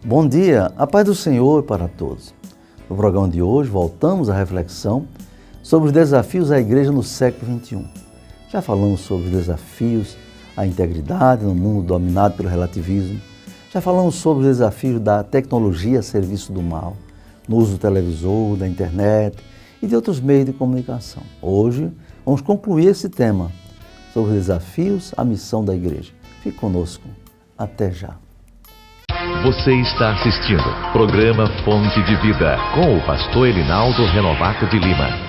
Bom dia, a paz do Senhor para todos. No programa de hoje voltamos à reflexão sobre os desafios à igreja no século XXI. Já falamos sobre os desafios à integridade no mundo dominado pelo relativismo. Já falamos sobre os desafios da tecnologia a serviço do mal, no uso do televisor, da internet e de outros meios de comunicação. Hoje vamos concluir esse tema sobre os desafios à missão da igreja. Fique conosco. Até já. Você está assistindo programa Fonte de Vida com o pastor Elinaldo Renovato de Lima.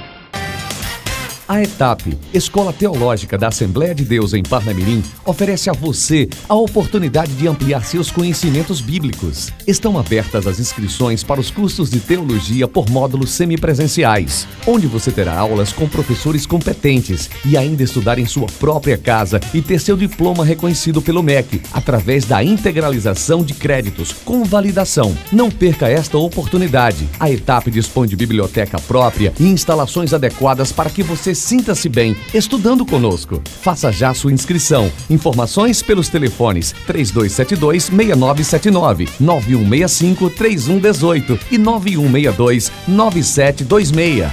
A ETAP, Escola Teológica da Assembleia de Deus em Parnamirim, oferece a você a oportunidade de ampliar seus conhecimentos bíblicos. Estão abertas as inscrições para os cursos de teologia por módulos semipresenciais, onde você terá aulas com professores competentes e ainda estudar em sua própria casa e ter seu diploma reconhecido pelo MEC, através da integralização de créditos com validação. Não perca esta oportunidade. A ETAP dispõe de biblioteca própria e instalações adequadas para que você sinta-se bem estudando conosco. Faça já sua inscrição. Informações pelos telefones 3272-6979, 9165-3118 e 9162-9726.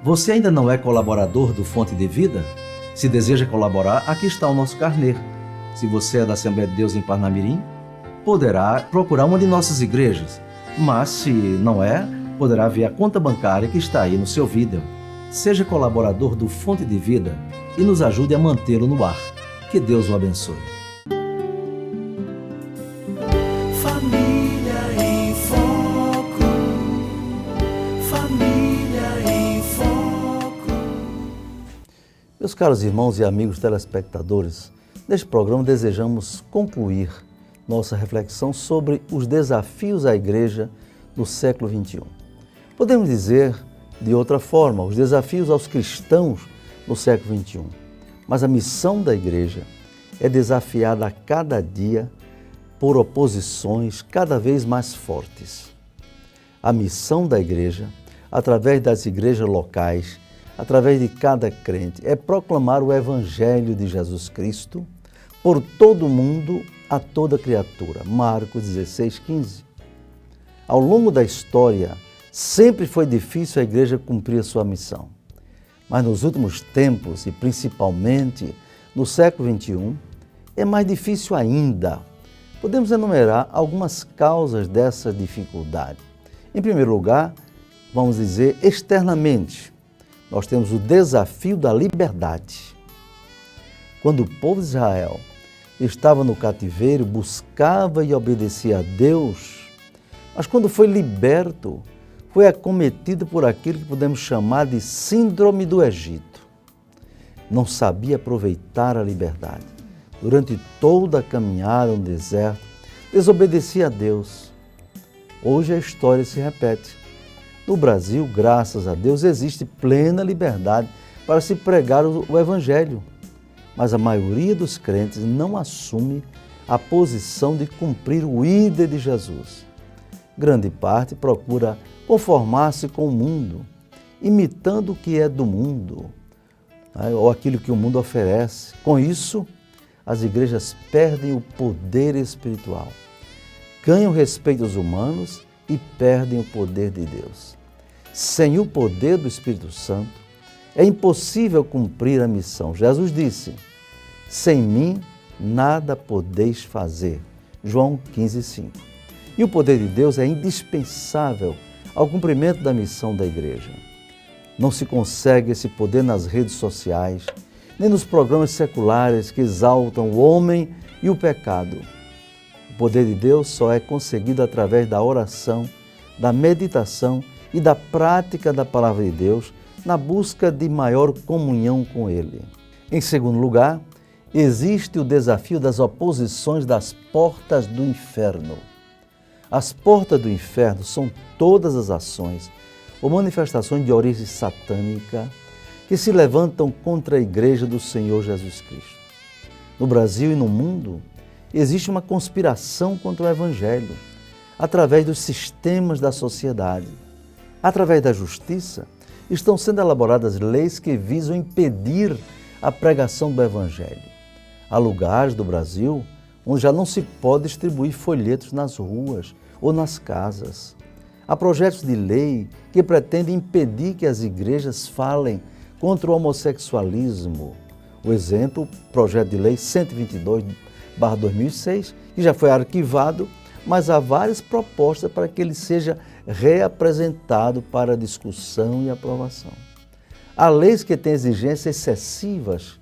Você ainda não é colaborador do Fonte de Vida? Se deseja colaborar, aqui está o nosso carnê. Se você é da Assembleia de Deus em Parnamirim, poderá procurar uma de nossas igrejas. Mas se não é, poderá ver a conta bancária que está aí no seu vídeo. Seja colaborador do Fonte de Vida e nos ajude a mantê-lo no ar. Que Deus o abençoe. Família em Foco. Família em Foco. Meus caros irmãos e amigos telespectadores, neste programa desejamos concluir nossa reflexão sobre os desafios à igreja no século XXI. Podemos dizer, de outra forma, os desafios aos cristãos no século XXI. Mas a missão da igreja é desafiada a cada dia por oposições cada vez mais fortes. A missão da igreja, através das igrejas locais, através de cada crente, é proclamar o Evangelho de Jesus Cristo por todo o mundo, a toda criatura. Marcos 16:15. Ao longo da história, sempre foi difícil a igreja cumprir a sua missão. Mas nos últimos tempos, e principalmente no século XXI, é mais difícil ainda. Podemos enumerar algumas causas dessa dificuldade. Em primeiro lugar, vamos dizer externamente, nós temos o desafio da liberdade. Quando o povo de Israel estava no cativeiro, buscava e obedecia a Deus, mas quando foi liberto, foi acometido por aquilo que podemos chamar de síndrome do Egito. Não sabia aproveitar a liberdade. Durante toda a caminhada no deserto, desobedecia a Deus. Hoje a história se repete. No Brasil, graças a Deus, existe plena liberdade para se pregar o Evangelho. Mas a maioria dos crentes não assume a posição de cumprir o ídolo de Jesus. Grande parte procura conformar-se com o mundo, imitando o que é do mundo, ou aquilo que o mundo oferece. Com isso, as igrejas perdem o poder espiritual, ganham respeito dos humanos e perdem o poder de Deus. Sem o poder do Espírito Santo, é impossível cumprir a missão. Jesus disse: sem mim nada podeis fazer. João 15:5. E o poder de Deus é indispensável ao cumprimento da missão da igreja. Não se consegue esse poder nas redes sociais, nem nos programas seculares que exaltam o homem e o pecado. O poder de Deus só é conseguido através da oração, da meditação e da prática da palavra de Deus, na busca de maior comunhão com Ele. Em segundo lugar, existe o desafio das oposições das portas do inferno. As portas do inferno são todas as ações ou manifestações de origem satânica que se levantam contra a Igreja do Senhor Jesus Cristo. No Brasil e no mundo, existe uma conspiração contra o Evangelho, através dos sistemas da sociedade. Através da justiça, estão sendo elaboradas leis que visam impedir a pregação do Evangelho. Há lugares do Brasil onde já não se pode distribuir folhetos nas ruas ou nas casas. Há projetos de lei que pretendem impedir que as igrejas falem contra o homossexualismo. O exemplo, projeto de lei 122/2006, que já foi arquivado, mas há várias propostas para que ele seja reapresentado para discussão e aprovação. Há leis que têm exigências excessivas,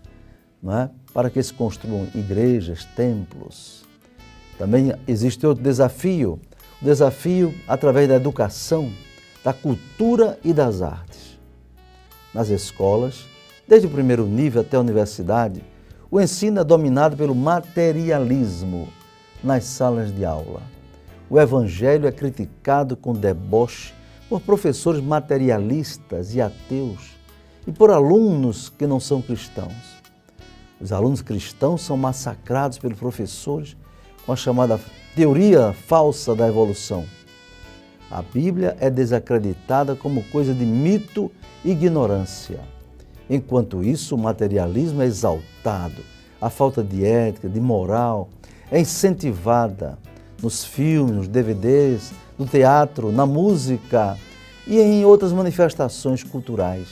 não é? Para que se construam igrejas, templos. Também existe outro desafio, o desafio através da educação, da cultura e das artes. Nas escolas, desde o primeiro nível até a universidade, o ensino é dominado pelo materialismo nas salas de aula. O Evangelho é criticado com deboche por professores materialistas e ateus e por alunos que não são cristãos. Os alunos cristãos são massacrados pelos professores com a chamada teoria falsa da evolução. A Bíblia é desacreditada como coisa de mito e ignorância. Enquanto isso, o materialismo é exaltado, a falta de ética, de moral, é incentivada nos filmes, nos DVDs, no teatro, na música e em outras manifestações culturais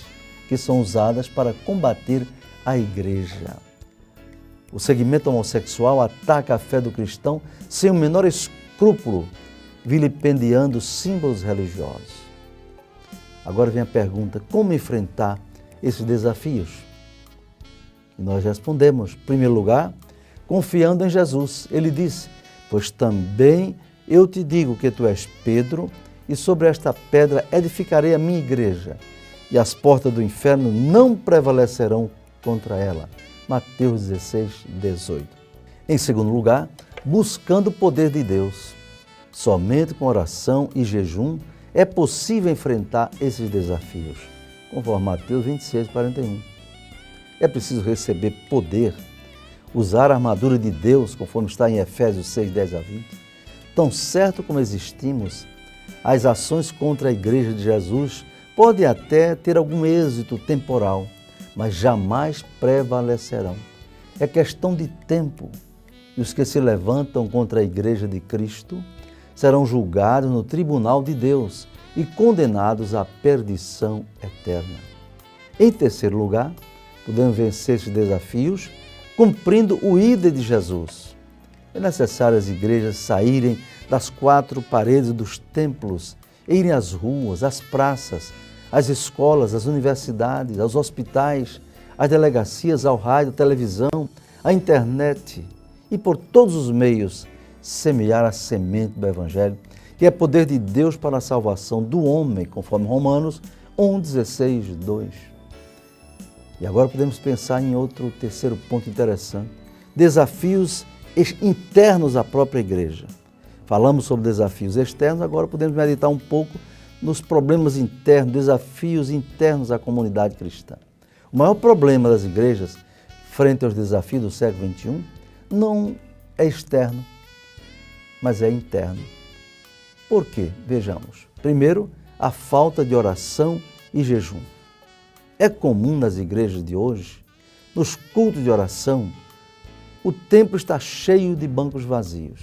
que são usadas para combater a igreja. O segmento homossexual ataca a fé do cristão sem o menor escrúpulo, vilipendiando símbolos religiosos. Agora vem a pergunta, como enfrentar esses desafios? E nós respondemos, em primeiro lugar, confiando em Jesus. Ele disse, pois também eu te digo que tu és Pedro, e sobre esta pedra edificarei a minha igreja, e as portas do inferno não prevalecerão contra ela. Mateus 16:18. Em segundo lugar, buscando o poder de Deus. Somente com oração e jejum é possível enfrentar esses desafios, conforme Mateus 26:41. É preciso receber poder, usar a armadura de Deus, conforme está em Efésios 6:10-20. Tão certo como existimos, as ações contra a Igreja de Jesus podem até ter algum êxito temporal, mas jamais prevalecerão. É questão de tempo. E os que se levantam contra a Igreja de Cristo serão julgados no tribunal de Deus e condenados à perdição eterna. Em terceiro lugar, podemos vencer esses desafios cumprindo o ID de Jesus. É necessário as igrejas saírem das quatro paredes dos templos, irem às ruas, às praças, às escolas, às universidades, aos hospitais, às delegacias, ao rádio, à televisão, à internet e por todos os meios semear a semente do Evangelho, que é poder de Deus para a salvação do homem, conforme Romanos 1:16-2. E agora podemos pensar em outro terceiro ponto interessante, desafios internos à própria igreja. Falamos sobre desafios externos, agora podemos meditar um pouco nos problemas internos, desafios internos à comunidade cristã. O maior problema das igrejas frente aos desafios do século XXI não é externo, mas é interno. Por quê? Vejamos. Primeiro, a falta de oração e jejum. É comum nas igrejas de hoje, nos cultos de oração, o templo está cheio de bancos vazios.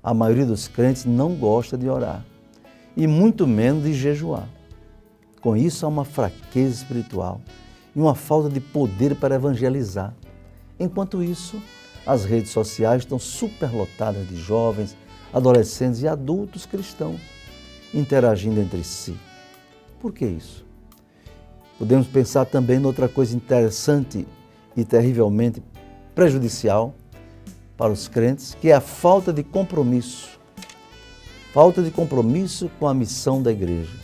A maioria dos crentes não gosta de orar e muito menos de jejuar. Com isso, há uma fraqueza espiritual e uma falta de poder para evangelizar. Enquanto isso, as redes sociais estão superlotadas de jovens, adolescentes e adultos cristãos interagindo entre si. Por que isso? Podemos pensar também em outra coisa interessante e terrivelmente prejudicial para os crentes, que é a falta de compromisso. Falta de compromisso com a missão da igreja.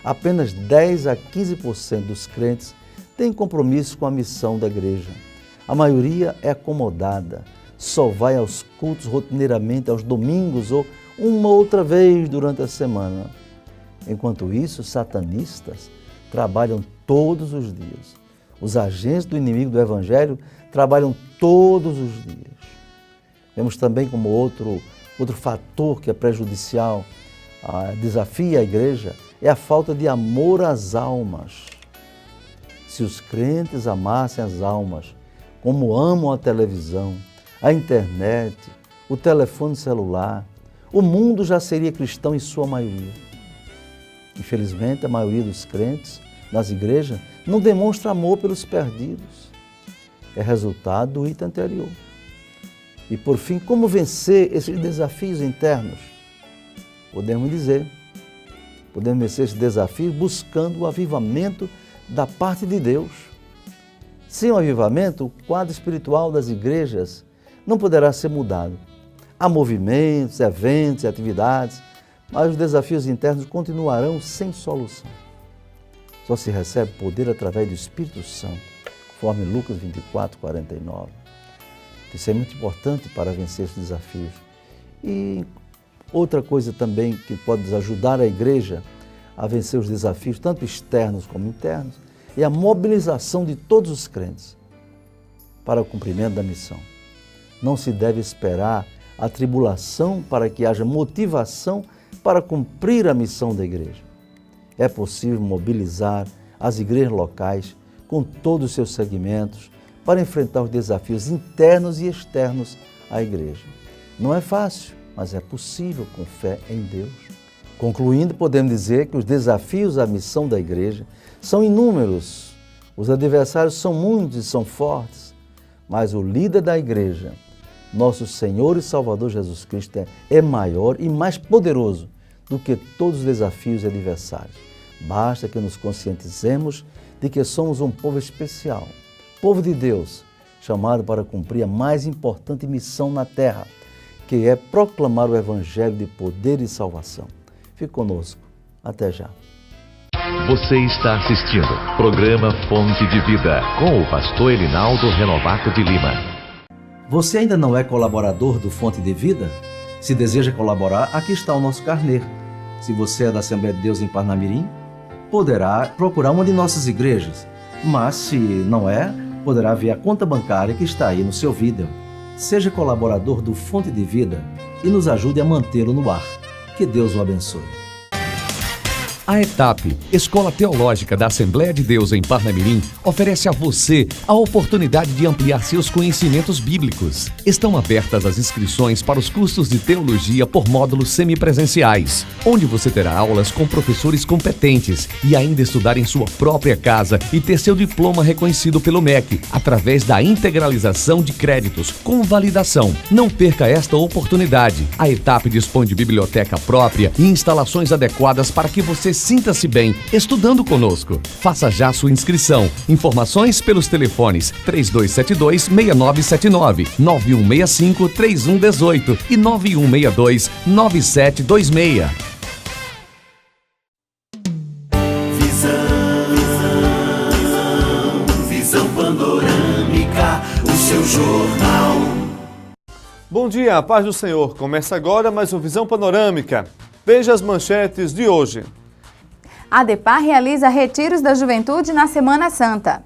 Apenas 10 a 15% dos crentes têm compromisso com a missão da igreja. A maioria é acomodada, só vai aos cultos rotineiramente aos domingos ou uma outra vez durante a semana. Enquanto isso, os satanistas trabalham todos os dias. Os agentes do inimigo do Evangelho trabalham todos os dias. Vemos também como outro fator que é prejudicial, desafia a igreja, é a falta de amor às almas. Se os crentes amassem as almas como amam a televisão, a internet, o telefone celular, o mundo já seria cristão em sua maioria. Infelizmente, a maioria dos crentes nas igrejas não demonstra amor pelos perdidos. É resultado do item anterior. E por fim, como vencer esses desafios internos? Podemos vencer esses desafios buscando o avivamento da parte de Deus. Sem o avivamento, o quadro espiritual das igrejas não poderá ser mudado. Há movimentos, eventos e atividades, mas os desafios internos continuarão sem solução. Só se recebe poder através do Espírito Santo, conforme Lucas 24, 49. Isso é muito importante para vencer esses desafios. E outra coisa também que pode nos ajudar a igreja a vencer os desafios, tanto externos como internos, é a mobilização de todos os crentes para o cumprimento da missão. Não se deve esperar a tribulação para que haja motivação para cumprir a missão da igreja. É possível mobilizar as igrejas locais com todos os seus segmentos para enfrentar os desafios internos e externos à igreja. Não é fácil, mas é possível com fé em Deus. Concluindo, podemos dizer que os desafios à missão da igreja são inúmeros. Os adversários são muitos e são fortes, mas o líder da igreja, nosso Senhor e Salvador Jesus Cristo, é maior e mais poderoso do que todos os desafios e adversários. Basta que nos conscientizemos de que somos um povo especial, povo de Deus, chamado para cumprir a mais importante missão na terra, que é proclamar o Evangelho de poder e salvação. Fique conosco. Até já. Você está assistindo programa Fonte de Vida com o pastor Elinaldo Renovato de Lima. Você ainda não é colaborador do Fonte de Vida? Se deseja colaborar, aqui está o nosso carnê. Se você é da Assembleia de Deus em Parnamirim, poderá procurar uma de nossas igrejas. Mas se não é, poderá ver a conta bancária que está aí no seu vídeo. Seja colaborador do Fonte de Vida e nos ajude a mantê-lo no ar. Que Deus o abençoe. A ETAP, Escola Teológica da Assembleia de Deus em Parnamirim, oferece a você a oportunidade de ampliar seus conhecimentos bíblicos. Estão abertas as inscrições para os cursos de teologia por módulos semipresenciais, onde você terá aulas com professores competentes e ainda estudar em sua própria casa e ter seu diploma reconhecido pelo MEC, através da integralização de créditos com validação. Não perca esta oportunidade. A ETAP dispõe de biblioteca própria e instalações adequadas para que você sinta-se bem estudando conosco. Faça já sua inscrição. Informações pelos telefones 3272-6979, 9165-3118 e 9162-9726. Visão panorâmica, o seu jornal. Bom dia, a paz do Senhor. Começa agora mais um Visão Panorâmica. Veja as manchetes de hoje. A ADEPAR realiza retiros da juventude na Semana Santa.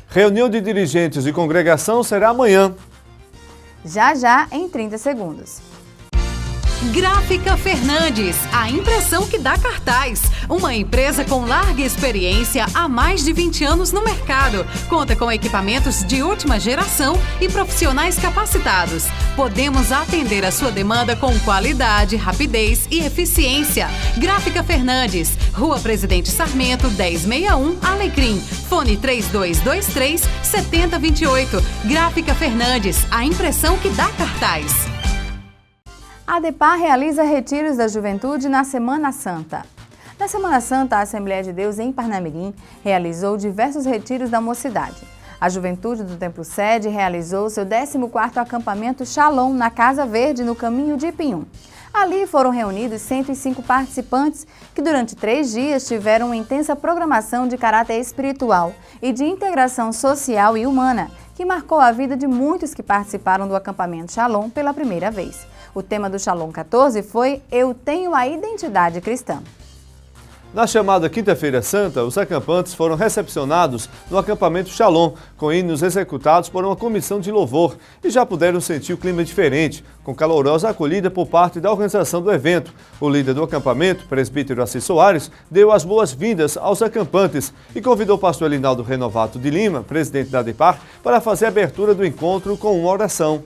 Reunião de dirigentes de congregação será amanhã. Já, em 30 segundos. Gráfica Fernandes, a impressão que dá cartaz. Uma empresa com larga experiência há mais de 20 anos no mercado. Conta com equipamentos de última geração e profissionais capacitados. Podemos atender a sua demanda com qualidade, rapidez e eficiência. Gráfica Fernandes, Rua Presidente Sarmento, 1061, Alecrim. Fone 3223-7028. Gráfica Fernandes, a impressão que dá cartaz. A ADEPAR realiza retiros da juventude na Semana Santa. Na Semana Santa, a Assembleia de Deus em Parnamirim realizou diversos retiros da mocidade. A juventude do Templo Sede realizou seu 14º acampamento Shalom na Casa Verde, no caminho de Ipinhum. Ali foram reunidos 105 participantes que durante 3 dias tiveram uma intensa programação de caráter espiritual e de integração social e humana, que marcou a vida de muitos que participaram do acampamento Shalom pela primeira vez. O tema do Shalom 14 foi Eu Tenho a Identidade Cristã. Na chamada Quinta-feira Santa, os acampantes foram recepcionados no acampamento Shalom, com hinos executados por uma comissão de louvor, e já puderam sentir o clima diferente, com calorosa acolhida por parte da organização do evento. O líder do acampamento, presbítero Assis Soares, deu as boas-vindas aos acampantes e convidou o pastor Elinaldo Renovato de Lima, presidente da ADEPAR, para fazer a abertura do encontro com uma oração.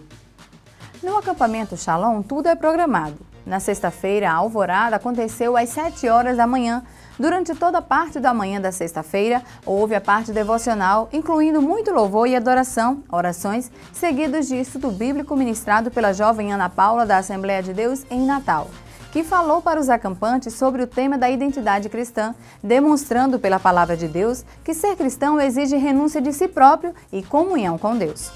No acampamento Shalom, tudo é programado. Na sexta-feira, a alvorada aconteceu às 7 horas da manhã. Durante toda a parte da manhã da sexta-feira, houve a parte devocional, incluindo muito louvor e adoração, orações, seguidos de estudo bíblico ministrado pela jovem Ana Paula da Assembleia de Deus em Natal, que falou para os acampantes sobre o tema da identidade cristã, demonstrando pela palavra de Deus que ser cristão exige renúncia de si próprio e comunhão com Deus.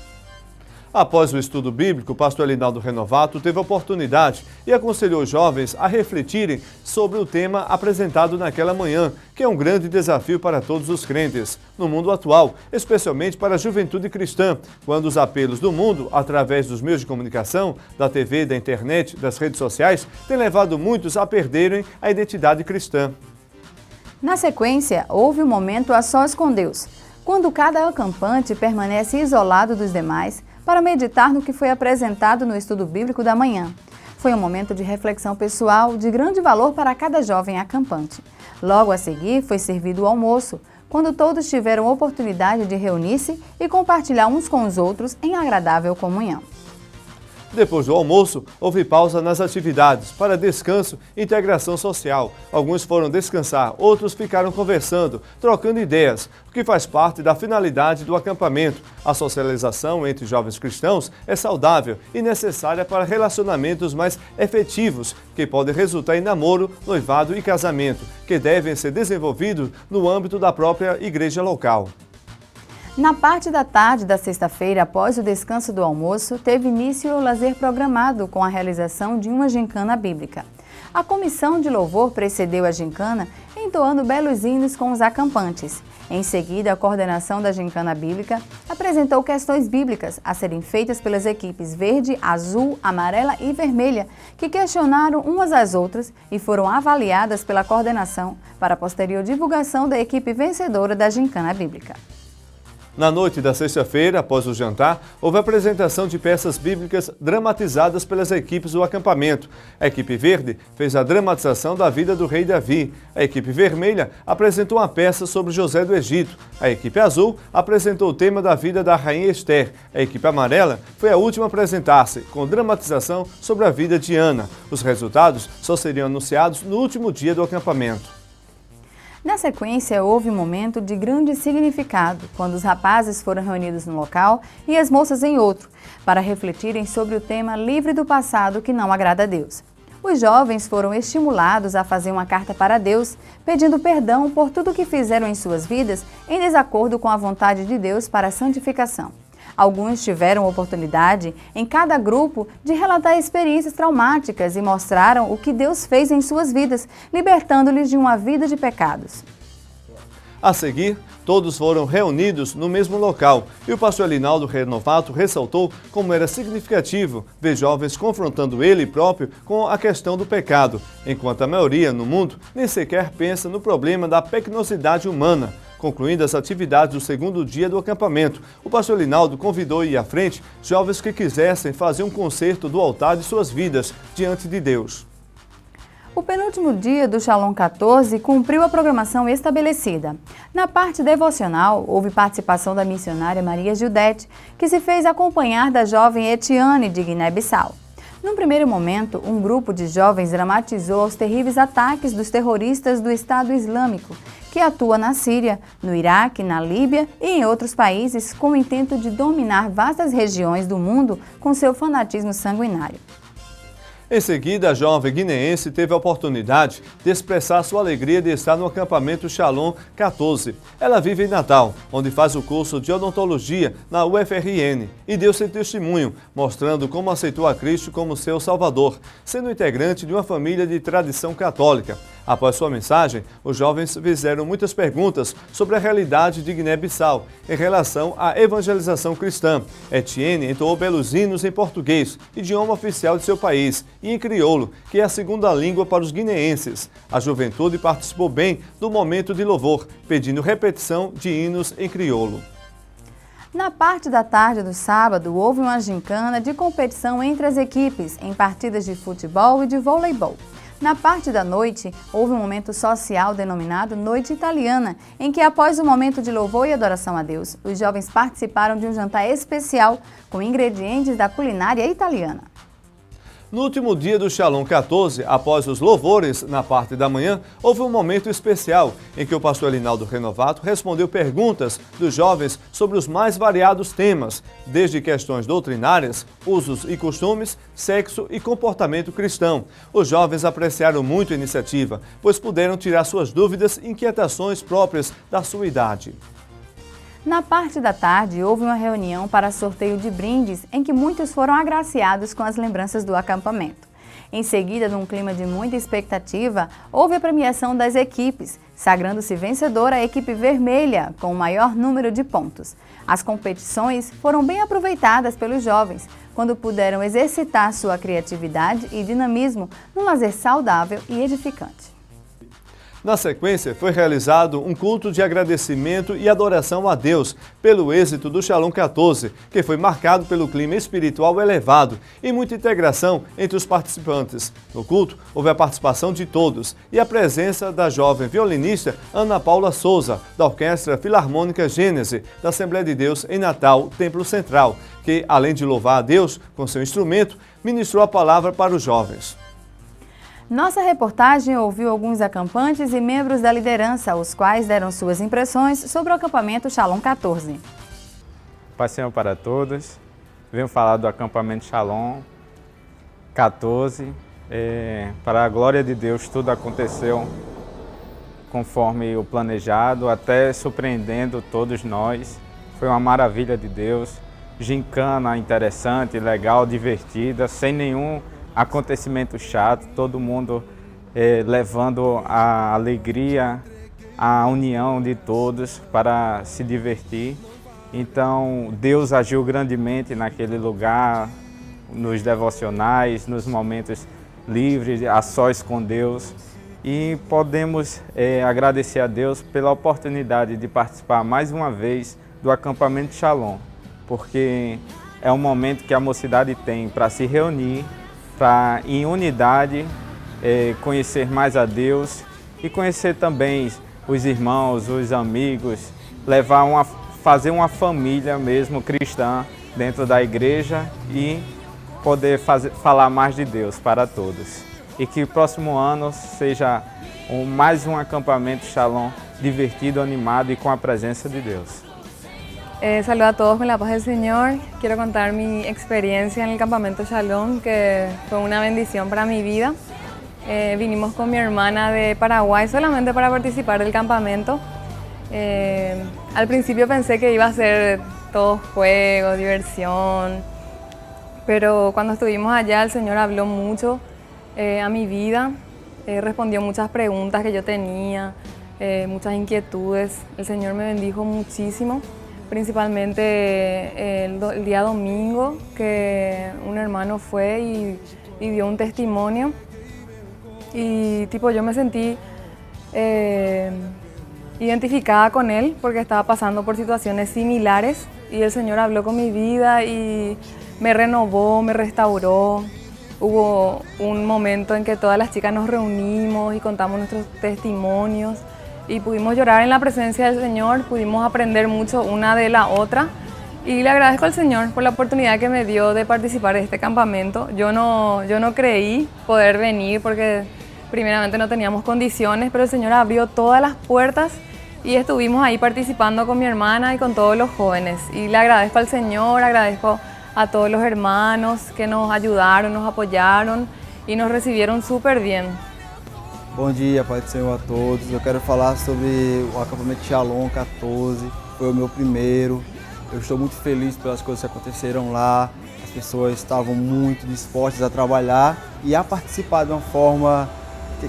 Após o estudo bíblico, o pastor Elinaldo Renovato teve a oportunidade e aconselhou os jovens a refletirem sobre o tema apresentado naquela manhã, que é um grande desafio para todos os crentes no mundo atual, especialmente para a juventude cristã, quando os apelos do mundo, através dos meios de comunicação, da TV, da internet, das redes sociais, têm levado muitos a perderem a identidade cristã. Na sequência, houve um momento a sós com Deus, quando cada acampante permanece isolado dos demais, para meditar no que foi apresentado no estudo bíblico da manhã. Foi um momento de reflexão pessoal de grande valor para cada jovem acampante. Logo a seguir foi servido o almoço, quando todos tiveram oportunidade de reunir-se e compartilhar uns com os outros em agradável comunhão. Depois do almoço, houve pausa nas atividades para descanso e integração social. Alguns foram descansar, outros ficaram conversando, trocando ideias, o que faz parte da finalidade do acampamento. A socialização entre jovens cristãos é saudável e necessária para relacionamentos mais efetivos, que podem resultar em namoro, noivado e casamento, que devem ser desenvolvidos no âmbito da própria igreja local. Na parte da tarde da sexta-feira, após o descanso do almoço, teve início o lazer programado com a realização de uma gincana bíblica. A comissão de louvor precedeu a gincana, entoando belos hinos com os acampantes. Em seguida, a coordenação da gincana bíblica apresentou questões bíblicas a serem feitas pelas equipes verde, azul, amarela e vermelha, que questionaram umas às outras e foram avaliadas pela coordenação para a posterior divulgação da equipe vencedora da gincana bíblica. Na noite da sexta-feira, após o jantar, houve a apresentação de peças bíblicas dramatizadas pelas equipes do acampamento. A equipe verde fez a dramatização da vida do rei Davi. A equipe vermelha apresentou uma peça sobre José do Egito. A equipe azul apresentou o tema da vida da rainha Esther. A equipe amarela foi a última a apresentar-se, com dramatização sobre a vida de Ana. Os resultados só seriam anunciados no último dia do acampamento. Na sequência, houve um momento de grande significado, quando os rapazes foram reunidos num local e as moças em outro, para refletirem sobre o tema livre do passado que não agrada a Deus. Os jovens foram estimulados a fazer uma carta para Deus, pedindo perdão por tudo que fizeram em suas vidas em desacordo com a vontade de Deus para a santificação. Alguns tiveram oportunidade, em cada grupo, de relatar experiências traumáticas e mostraram o que Deus fez em suas vidas, libertando-lhes de uma vida de pecados. A seguir, todos foram reunidos no mesmo local e o pastor Elinaldo Renovato ressaltou como era significativo ver jovens confrontando ele próprio com a questão do pecado, enquanto a maioria no mundo nem sequer pensa no problema da pecaminosidade humana. Concluindo as atividades do segundo dia do acampamento, o pastor Elinaldo convidou a ir à frente jovens que quisessem fazer um concerto do altar de suas vidas diante de Deus. O penúltimo dia do Shalom 14 cumpriu a programação estabelecida. Na parte devocional, houve participação da missionária Maria Gildete, que se fez acompanhar da jovem Etiane de Guiné-Bissau. Num primeiro momento, um grupo de jovens dramatizou os terríveis ataques dos terroristas do Estado Islâmico, que atua na Síria, no Iraque, na Líbia e em outros países com o intento de dominar vastas regiões do mundo com seu fanatismo sanguinário. Em seguida, a jovem guineense teve a oportunidade de expressar sua alegria de estar no acampamento Shalom 14. Ela vive em Natal, onde faz o curso de odontologia na UFRN e deu seu testemunho, mostrando como aceitou a Cristo como seu Salvador, sendo integrante de uma família de tradição católica. Após sua mensagem, os jovens fizeram muitas perguntas sobre a realidade de Guiné-Bissau em relação à evangelização cristã. Etienne entoou belos hinos em português, idioma oficial de seu país, e em crioulo, que é a segunda língua para os guineenses. A juventude participou bem do momento de louvor, pedindo repetição de hinos em crioulo. Na parte da tarde do sábado, houve uma gincana de competição entre as equipes, em partidas de futebol e de voleibol. Na parte da noite, houve um momento social denominado Noite Italiana, em que, após o momento de louvor e adoração a Deus, os jovens participaram de um jantar especial com ingredientes da culinária italiana. No último dia do Shalom 14, após os louvores na parte da manhã, houve um momento especial em que o pastor Elinaldo Renovato respondeu perguntas dos jovens sobre os mais variados temas, desde questões doutrinárias, usos e costumes, sexo e comportamento cristão. Os jovens apreciaram muito a iniciativa, pois puderam tirar suas dúvidas e inquietações próprias da sua idade. Na parte da tarde, houve uma reunião para sorteio de brindes em que muitos foram agraciados com as lembranças do acampamento. Em seguida, num clima de muita expectativa, houve a premiação das equipes, sagrando-se vencedora a equipe vermelha, com o maior número de pontos. As competições foram bem aproveitadas pelos jovens, quando puderam exercitar sua criatividade e dinamismo num lazer saudável e edificante. Na sequência, foi realizado um culto de agradecimento e adoração a Deus pelo êxito do Shalom 14, que foi marcado pelo clima espiritual elevado e muita integração entre os participantes. No culto, houve a participação de todos e a presença da jovem violinista Ana Paula Souza, da Orquestra Filarmônica Gênese, da Assembleia de Deus em Natal, Templo Central, que, além de louvar a Deus com seu instrumento, ministrou a palavra para os jovens. Nossa reportagem ouviu alguns acampantes e membros da liderança, os quais deram suas impressões sobre o acampamento Shalom 14. Paz Senhor para todos. Venho falar do acampamento Shalom 14. Para a glória de Deus, tudo aconteceu conforme o planejado, até surpreendendo todos nós. Foi uma maravilha de Deus. Gincana interessante, legal, divertida, sem nenhum acontecimento chato, todo mundo levando a alegria, a união de todos para se divertir. Então, Deus agiu grandemente naquele lugar, nos devocionais, nos momentos livres, a sós com Deus. E podemos agradecer a Deus pela oportunidade de participar mais uma vez do acampamento Shalom, porque é um momento que a mocidade tem para se reunir, para, em unidade, conhecer mais a Deus e conhecer também os irmãos, os amigos, fazer uma família mesmo cristã dentro da igreja e poder falar mais de Deus para todos. E que o próximo ano seja mais um acampamento Shalom divertido, animado y con la presencia de Dios. Saludo a todos con la paz del Señor. Quiero contar mi experiencia en el campamento Shalom, que fue una bendición para mi vida. Vinimos con mi hermana de Paraguay solamente para participar del campamento. Al principio pensé que iba a ser todo juego, diversión, pero cuando estuvimos allá el Señor habló mucho a mi vida, respondió muchas preguntas que yo tenía, muchas inquietudes. El Señor me bendijo muchísimo, principalmente el día domingo, que un hermano fue y dio un testimonio. Y yo me sentí identificada con él porque estaba pasando por situaciones similares y el Señor habló con mi vida y me renovó, me restauró. Hubo un momento en que todas las chicas nos reunimos y contamos nuestros testimonios y pudimos llorar en la presencia del Señor, pudimos aprender mucho una de la otra y le agradezco al Señor por la oportunidad que me dio de participar de este campamento. Yo no creí poder venir porque primeramente no teníamos condiciones, pero el Señor abrió todas las puertas y estuvimos ahí participando con mi hermana y con todos los jóvenes. Y le agradezco al Señor, agradezco a todos los hermanos que nos ayudaron, nos apoyaron e nos receberam super bem. Bom dia, Pai do Senhor a todos. Eu quero falar sobre o acampamento Shalom 14, foi o meu primeiro. Eu estou muito feliz pelas coisas que aconteceram lá. As pessoas estavam muito dispostas a trabalhar e a participar de uma forma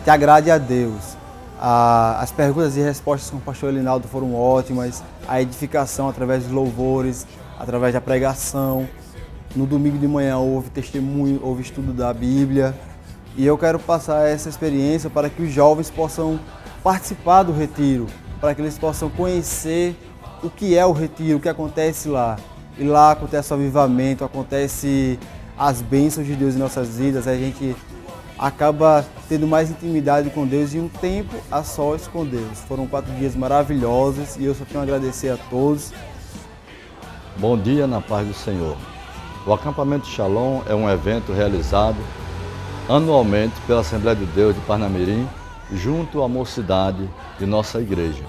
que agrade a Deus. As perguntas e respostas com o pastor Elinaldo foram ótimas, a edificação através dos louvores, através da pregação. No domingo de manhã houve testemunho, houve estudo da Bíblia. E eu quero passar essa experiência para que os jovens possam participar do retiro, para que eles possam conhecer o que é o retiro, o que acontece lá. E lá acontece o avivamento, acontece as bênçãos de Deus em nossas vidas, a gente acaba tendo mais intimidade com Deus e um tempo a sós com Deus. Foram 4 dias maravilhosos e eu só tenho a agradecer a todos. Bom dia na paz do Senhor. O acampamento Shalom é um evento realizado anualmente pela Assembleia de Deus de Parnamirim, junto à mocidade de nossa igreja.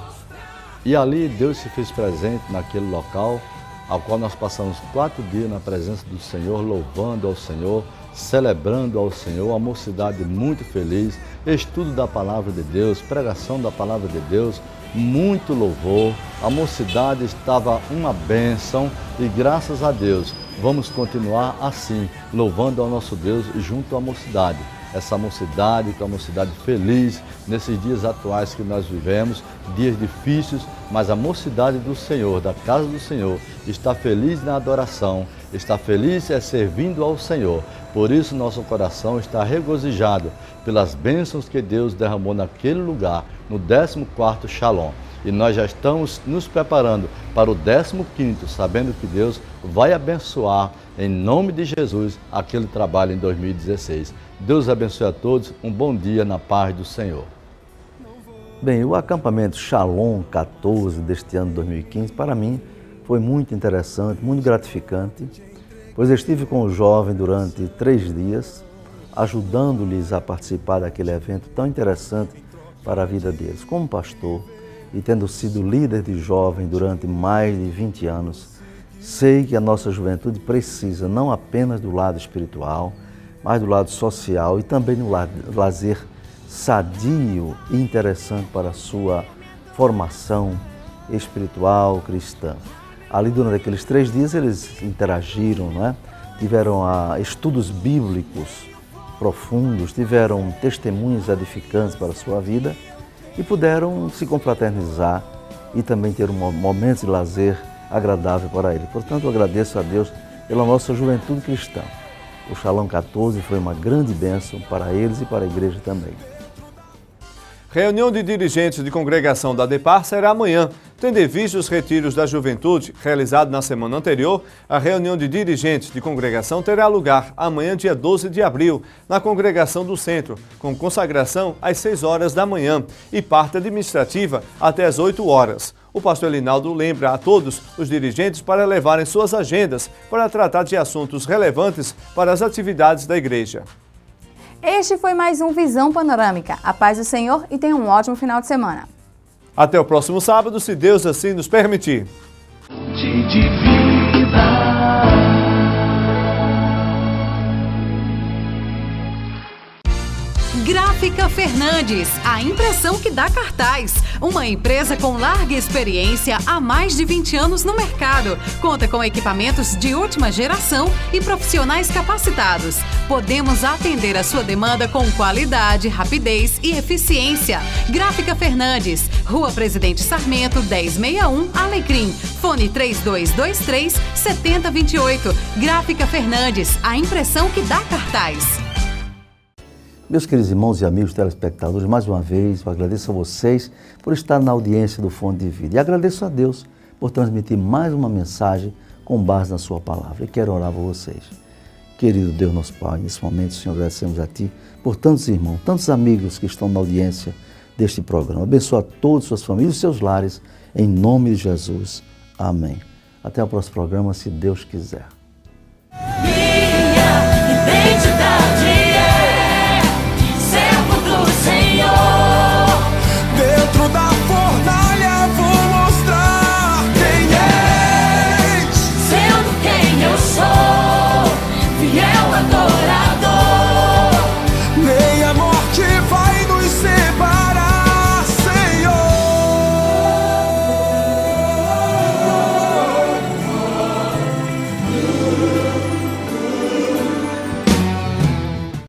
E ali Deus se fez presente naquele local, ao qual nós passamos 4 dias na presença do Senhor, louvando ao Senhor, celebrando ao Senhor, a mocidade muito feliz, estudo da Palavra de Deus, pregação da Palavra de Deus, muito louvor, a mocidade estava uma bênção e graças a Deus vamos continuar assim, louvando ao nosso Deus junto à mocidade. Essa mocidade, que é uma mocidade feliz, nesses dias atuais que nós vivemos, dias difíceis, mas a mocidade do Senhor, da casa do Senhor, está feliz na adoração, está feliz servindo ao Senhor. Por isso nosso coração está regozijado pelas bênçãos que Deus derramou naquele lugar, no 14º Shalom. E nós já estamos nos preparando para o 15º, sabendo que Deus vai abençoar, em nome de Jesus, aquele trabalho em 2016. Deus abençoe a todos, um bom dia na paz do Senhor. Bem, o acampamento Shalom 14 deste ano de 2015, para mim, foi muito interessante, muito gratificante, pois eu estive com o jovem durante 3 dias, ajudando-lhes a participar daquele evento tão interessante para a vida deles. Como pastor e tendo sido líder de jovem durante mais de 20 anos, sei que a nossa juventude precisa não apenas do lado espiritual, mas do lado social e também do lazer sadio e interessante para a sua formação espiritual cristã. Ali, durante aqueles 3 dias, eles interagiram, não é? Tiveram estudos bíblicos profundos, tiveram testemunhos edificantes para a sua vida e puderam se confraternizar e também ter um momento de lazer agradável para eles. Portanto, eu agradeço a Deus pela nossa juventude cristã. O Shalom 14 foi uma grande bênção para eles e para a igreja também. Reunião de dirigentes de congregação da ADEPAR será amanhã. Tendo em vista os retiros da juventude, realizado na semana anterior, a reunião de dirigentes de congregação terá lugar amanhã, dia 12 de abril, na congregação do Centro, com consagração às 6 horas da manhã e parte administrativa até às 8 horas. O pastor Elinaldo lembra a todos os dirigentes para levarem suas agendas para tratar de assuntos relevantes para as atividades da igreja. Este foi mais um Visão Panorâmica. A paz do Senhor e tenha um ótimo final de semana. Até o próximo sábado, se Deus assim nos permitir. Gráfica Fernandes, a impressão que dá cartaz. Uma empresa com larga experiência há mais de 20 anos no mercado. Conta com equipamentos de última geração e profissionais capacitados. Podemos atender a sua demanda com qualidade, rapidez e eficiência. Gráfica Fernandes, Rua Presidente Sarmento, 1061, Alecrim. Fone 3223-7028. Gráfica Fernandes, a impressão que dá cartaz. Meus queridos irmãos e amigos telespectadores, mais uma vez eu agradeço a vocês por estar na audiência do Fonte de Vida. E agradeço a Deus por transmitir mais uma mensagem com base na sua palavra. E quero orar por vocês. Querido Deus, nosso Pai, nesse momento, Senhor, agradecemos a Ti por tantos irmãos, tantos amigos que estão na audiência deste programa. Abençoa todas suas famílias e seus lares, em nome de Jesus. Amém. Até o próximo programa, se Deus quiser. Minha